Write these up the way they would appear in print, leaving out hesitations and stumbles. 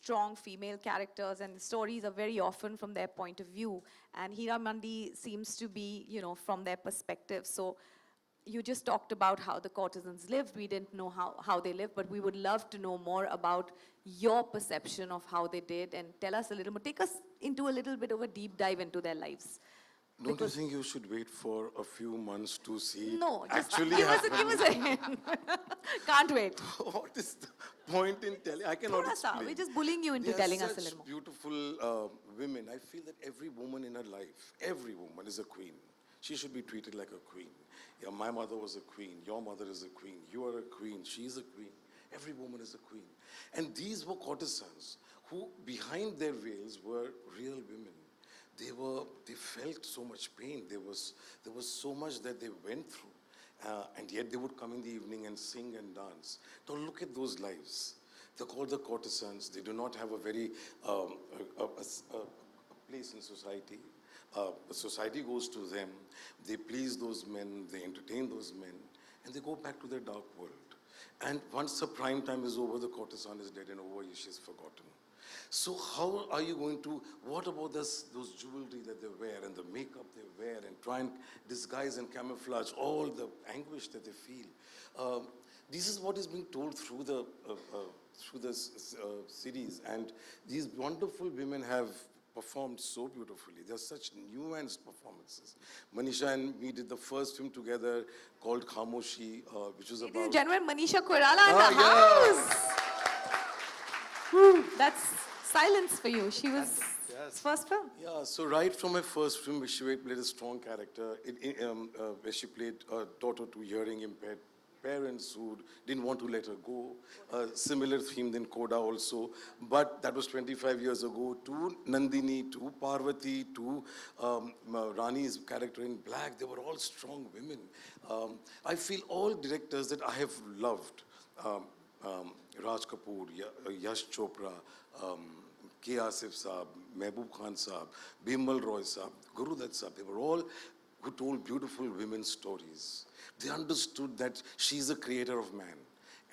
strong female characters, and the stories are very often from their point of view. And Hira Mandi seems to be, from their perspective. So you just talked about how the courtesans lived. We didn't know how they lived, but we would love to know more about your perception of how they did, and tell us a little more. Take us into a little bit of a deep dive into their lives. Don't you Because think you should wait for a few months to see it no, just actually give happen? us a hint. Can't wait. What is the point in telling? I cannot Thoda sa, explain. we're just bullying you into They are telling us a such little more. beautiful women. I feel that every woman in her life, every woman is a queen. She should be treated like a queen. Yeah, my mother was a queen. Your mother is a queen. You are a queen. She is a queen. Every woman is a queen. And these were courtesans who, behind their veils, were real women. They felt so much pain. There was so much that they went through. And yet they would come in the evening and sing and dance. Now look at those lives. They're called the courtesans. They do not have a very a place in society. Society goes to them. They please those men. They entertain those men. And they go back to their dark world. And once the prime time is over, the courtesan is dead and over, she's forgotten. So how are you going to, what about those jewelry that they wear and the makeup they wear and try and disguise and camouflage all the anguish that they feel? This is what is being told through the series, and these wonderful women have performed so beautifully. They're such nuanced performances. Manisha and me did the first film together called Khamoshi, which was Ladies about... and gentlemen, Manisha Koirala in the yeah. house. That's silence for you. She was first film. Yeah, so right from my first film, she played a strong character, where she played a daughter to hearing impaired parents who didn't want to let her go. A similar theme in Koda also, but that was 25 years ago. To Nandini, to Parvati, to Rani's character in Black, they were all strong women. I feel all directors that I have loved, Raj Kapoor, Yash Chopra, K. Asif Saab, Mehboob Khan Saab, Bimal Roy Saab, Guru Dutt Saab, they were all who told beautiful women's stories. They understood that she's a creator of man,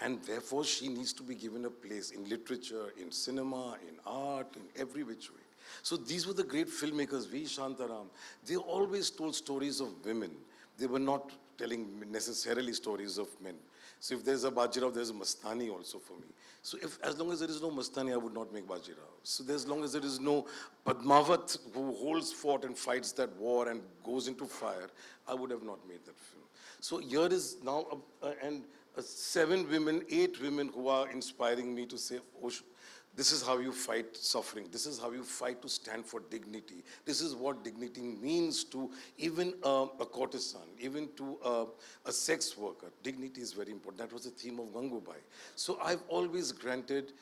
and therefore she needs to be given a place in literature, in cinema, in art, in every which way. So these were the great filmmakers, V. Shantaram. They always told stories of women. They were not telling necessarily stories of men. So if there's a Bajirao, there's a Mastani also for me. So as long as there is no Mastani, I would not make Bajirao. So as long as there is no Padmavat who holds fort and fights that war and goes into fire, I would have not made that film. So here is now, 7 women, 8 women who are inspiring me to say, oh, this is how you fight suffering. This is how you fight to stand for dignity. This is what dignity means to even a courtesan, even to a sex worker. Dignity is very important. That was the theme of Gangubai. So I've always granted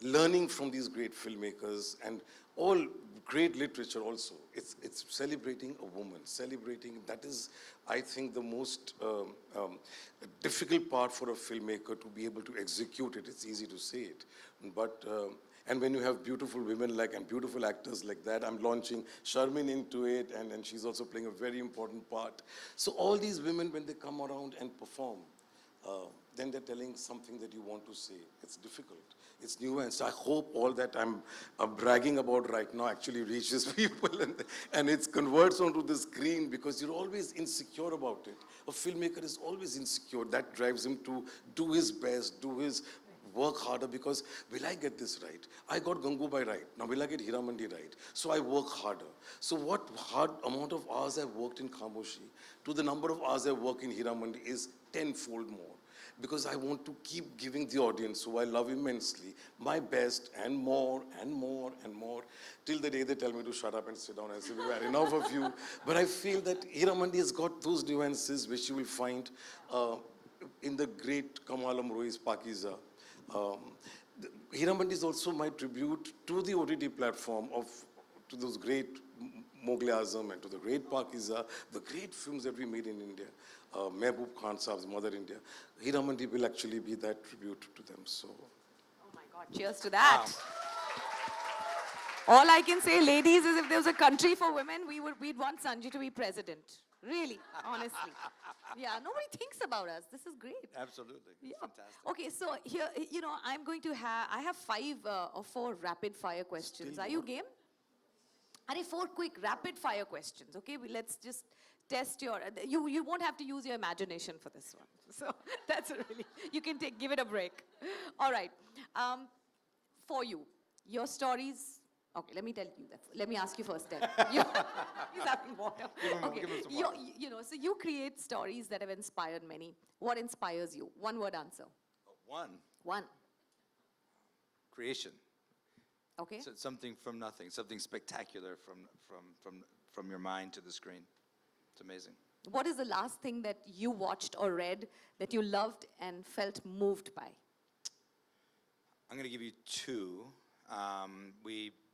learning from these great filmmakers and all great literature also. It's celebrating a woman, celebrating, that is, I think, the most difficult part for a filmmaker to be able to execute it. It's easy to say it, but and when you have beautiful women and beautiful actors like that, I'm launching Sharmin into it, and she's also playing a very important part. So all these women, when they come around and perform, then they're telling something that you want to say. It's difficult. It's nuanced. I hope all that I'm bragging about right now actually reaches people and it converts onto the screen, because you're always insecure about it. A filmmaker is always insecure. That drives him to do his best, work harder, because will I get this right? I got Gangubai right. Now will I get Hira Mandi right? So I work harder. So what hard amount of hours I've worked in Khamoshi to the number of hours I work in Hira Mandi is tenfold more. Because I want to keep giving the audience, who I love immensely, my best and more and more and more, till the day they tell me to shut up and sit down and say, we've had enough of you. But I feel that Hira Mandi has got those nuances which you will find in the great Kamal Amroi's Pakiza. Hira Mandi is also my tribute to the OTT platform to those great Mughal Azam and to the great Pakiza, the great films that we made in India. Mehboob Khan Saab's Mother India. Hira Mandi will actually be that tribute to them. So. Oh my God, cheers to that. All I can say, ladies, is if there was a country for women, we'd want Sanjay to be president. Really, honestly. Yeah, nobody thinks about us. This is great. Absolutely. It's Yeah. fantastic. Okay, so here, I'm going to I have 5 or 4 rapid fire questions. Still Are you more? game? Are 4 quick rapid fire questions? Okay, let's just test your. You won't have to use your imagination for this one. So that's really you can give it a break. All right. For you, your stories. Okay, let me tell you that. Let me ask you first. Then he's having water. Okay, give him some you, water. so you create stories that have inspired many. What inspires you? One word answer. One, One. creation. Okay. So something from nothing, something spectacular from your mind to the screen. It's amazing. What is the last thing that you watched or read that you loved and felt moved by? I'm going to give you two.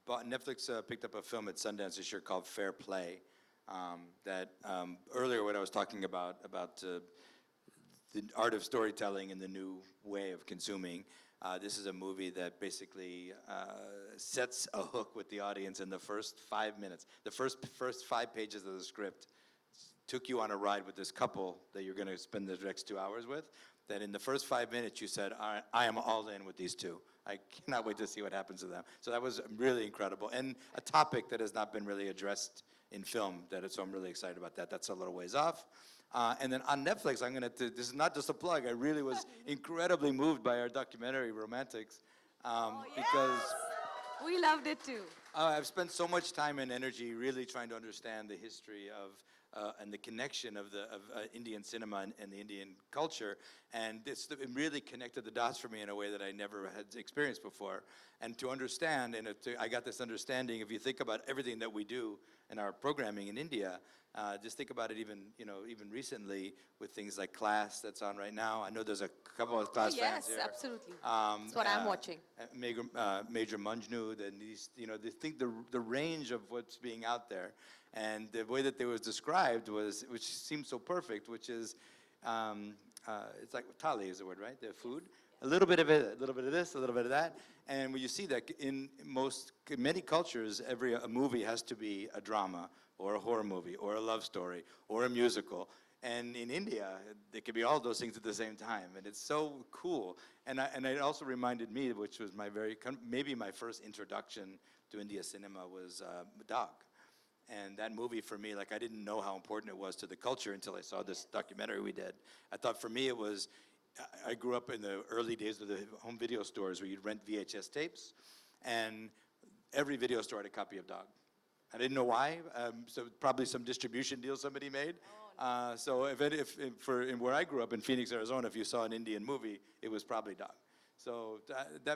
Netflix picked up a film at Sundance this year called Fair Play. Earlier when I was talking about the art of storytelling and the new way of consuming, this is a movie that basically sets a hook with the audience in the first 5 minutes. The first 5 pages of the script took you on a ride with this couple that you're going to spend the next 2 hours with, that in the first 5 minutes you said, I am all in with these two. I cannot wait to see what happens to them. So that was really incredible. And a topic that has not been really addressed in film, so I'm really excited about that. That's a little ways off. And then on Netflix, this is not just a plug, I really was incredibly moved by our documentary, Romantics, because We loved it too. I've spent so much time and energy really trying to understand the history of and the connection of Indian cinema and the Indian culture, and it really connected the dots for me in a way that I never had experienced before. And to understand, I got this understanding. If you think about everything that we do in our programming in India, just think about it even recently with things like Class that's on right now. I know there's a couple of Class fans Yes, here. absolutely. That's what I'm watching. Major Manjnu, and they think the range of what's being out there, and the way that it was described which seemed so perfect, which is, it's like thali is the word, right? The food, a little bit of it, a little bit of this, a little bit of that, and when you see that in many cultures, a movie has to be a drama or a horror movie or a love story or a musical. And in India, it could be all those things at the same time, and it's so cool. And it also reminded me, which was maybe my first introduction to India cinema was Dog. And that movie for me, I didn't know how important it was to the culture until I saw this documentary we did. I thought for me I grew up in the early days of the home video stores where you'd rent VHS tapes, and every video store had a copy of Dog. I didn't know why, so probably some distribution deal somebody made. So where I grew up in Phoenix, Arizona, if you saw an Indian movie, it was probably Dog. So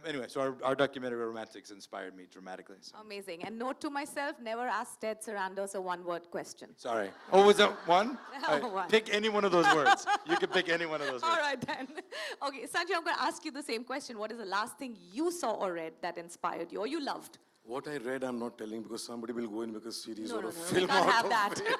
anyway, our documentary Romantics inspired me dramatically. So. Amazing. And note to myself, never ask Ted Sarandos a one-word question. Sorry. Oh, was that one? All right, One. pick any one of those words. You can pick any one of those words. All right then. Okay, Sanjay, I'm going to ask you the same question. What is the last thing you saw or read that inspired you or you loved? What I read, I'm not telling because somebody will go and make a series or a We film can't out have of that. it.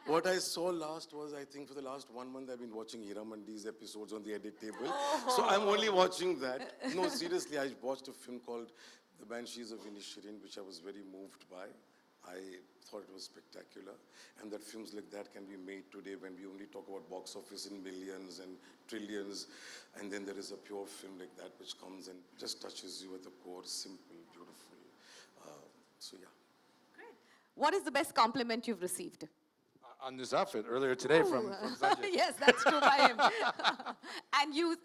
What I saw last was, I think for the last 1 month, I've been watching Hira Mandi's episodes on the edit table. So I'm only watching that. No, seriously, I watched a film called The Banshees of Inisherin, which I was very moved by. I thought it was spectacular. And that films like that can be made today when we only talk about box office in millions and trillions. And then there is a pure film like that which comes and just touches you at the core, simple, beautiful. So yeah. Great. What is the best compliment you've received? On this outfit earlier today from Sanjay. Yes, that's true by him. and you,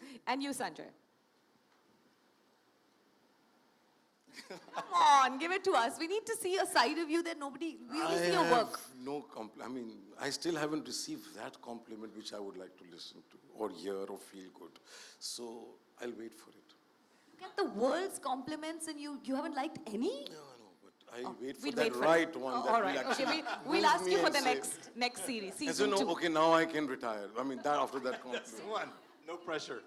Sanjay. Come on, give it to us. We need to see a side of you that we only see your work. I still haven't received that compliment which I would like to listen to or hear or feel good. So I'll wait for it. You get the world's compliments and you haven't liked any? No, but I'll wait for We'll that wait for right it. one Oh, that all will right. actually Okay, we'll move ask me you for and the say, next series, and so, season no, 2. okay, now I can retire. After that compliment. That's the one. No pressure.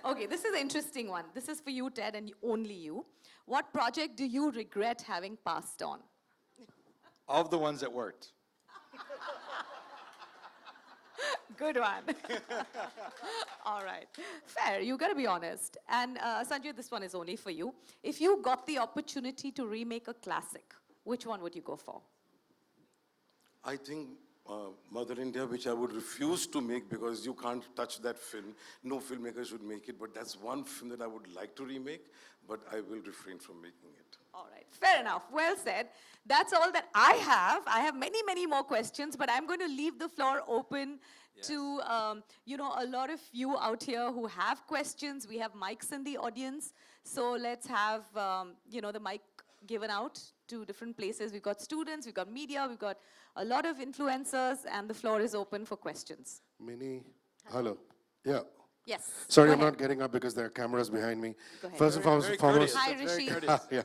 Okay, this is an interesting one. This is for you, Ted, and only you. What project do you regret having passed on? All of the ones that worked. Good one. All right. Fair. You got to be honest. And Sanjay, this one is only for you. If you got the opportunity to remake a classic, which one would you go for? I think Mother India, which I would refuse to make because you can't touch that film. No filmmaker should make it, but that's one film that I would like to remake, but I will refrain from making it. All right, fair enough. Well said. That's all that I have. I have many, many more questions, but I'm going to leave the floor open to, a lot of you out here who have questions. We have mics in the audience, so let's have, the mic given out to different places. We've got students, we've got media, we've got a lot of influencers, and the floor is open for questions. Minnie, hello. Yeah. Yes. Sorry, go I'm ahead. not getting up because there are cameras behind me. Go ahead. First and foremost, Very courteous. Hi, That's very Rishi. courteous. yeah.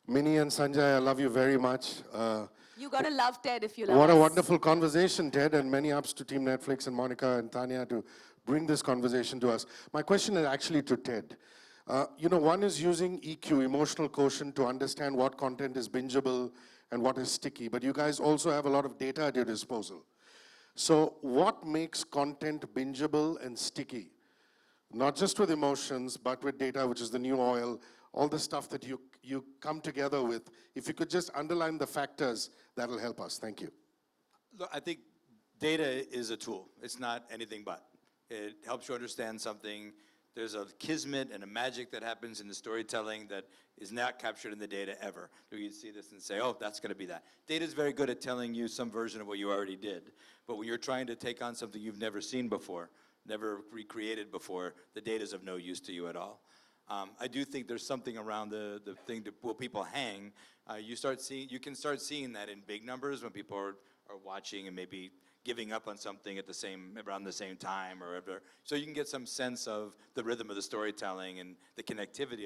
Minnie and Sanjay, I love you very much. You got to love Ted if you love What a us. wonderful conversation, Ted, and many ups to Team Netflix and Monica and Tanya to bring this conversation to us. My question is actually to Ted. One is using EQ, emotional quotient, to understand what content is bingeable and what is sticky, but you guys also have a lot of data at your disposal. So what makes content bingeable and sticky? Not just with emotions, but with data, which is the new oil, all the stuff that you come together with. If you could just underline the factors, that'll help us. Thank you. Look, I think data is a tool. It's not anything but. It helps you understand something. There's a kismet and a magic that happens in the storytelling that is not captured in the data ever. You see this and say, oh, that's going to be that. Data is very good at telling you some version of what you already did. But when you're trying to take on something you've never seen before, never recreated before, the data is of no use to you at all. I do think there's something around the thing to where people hang. You can start seeing that in big numbers when people are watching and maybe giving up on something around the same time or whatever. So you can get some sense of the rhythm of the storytelling and the connectivity